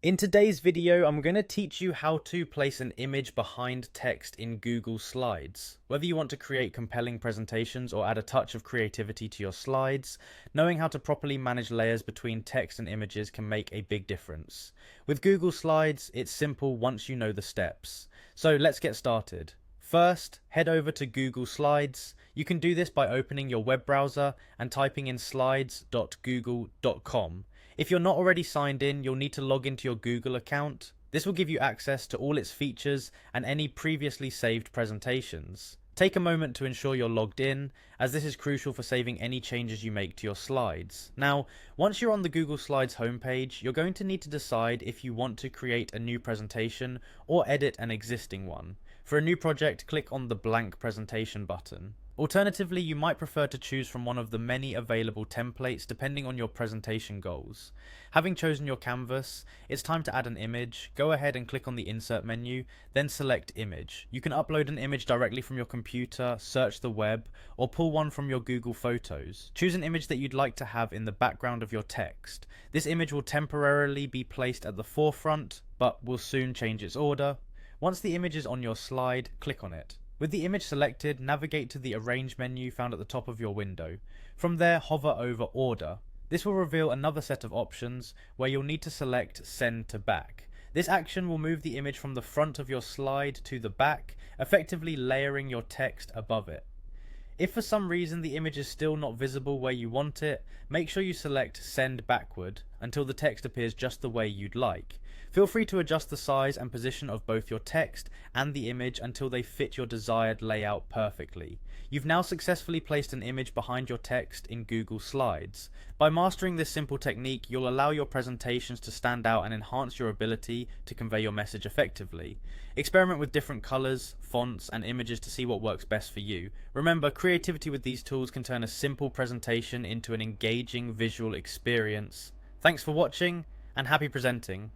In today's video, I'm going to teach you how to place an image behind text in Google Slides. Whether you want to create compelling presentations or add a touch of creativity to your slides, knowing how to properly manage layers between text and images can make a big difference. With Google Slides, it's simple once you know the steps. So let's get started. First, head over to Google Slides. You can do this by opening your web browser and typing in slides.google.com. If you're not already signed in, you'll need to log into your Google account. This will give you access to all its features and any previously saved presentations. Take a moment to ensure you're logged in, as this is crucial for saving any changes you make to your slides. Now, once you're on the Google Slides homepage, you're going to need to decide if you want to create a new presentation or edit an existing one. For a new project, click on the blank presentation button. Alternatively, you might prefer to choose from one of the many available templates depending on your presentation goals. Having chosen your canvas, it's time to add an image. Go ahead and click on the insert menu, then select image. You can upload an image directly from your computer, search the web, or pull one from your Google Photos. Choose an image that you'd like to have in the background of your text. This image will temporarily be placed at the forefront, but will soon change its order. Once the image is on your slide, click on it. With the image selected, navigate to the Arrange menu found at the top of your window. From there, hover over Order. This will reveal another set of options where you'll need to select Send to Back. This action will move the image from the front of your slide to the back, effectively layering your text above it. If for some reason the image is still not visible where you want it, make sure you select Send Backward until the text appears just the way you'd like. Feel free to adjust the size and position of both your text and the image until they fit your desired layout perfectly. You've now successfully placed an image behind your text in Google Slides. By mastering this simple technique, you'll allow your presentations to stand out and enhance your ability to convey your message effectively. Experiment with different colors, fonts, and images to see what works best for you. Remember, creativity with these tools can turn a simple presentation into an engaging visual experience. Thanks for watching, and happy presenting!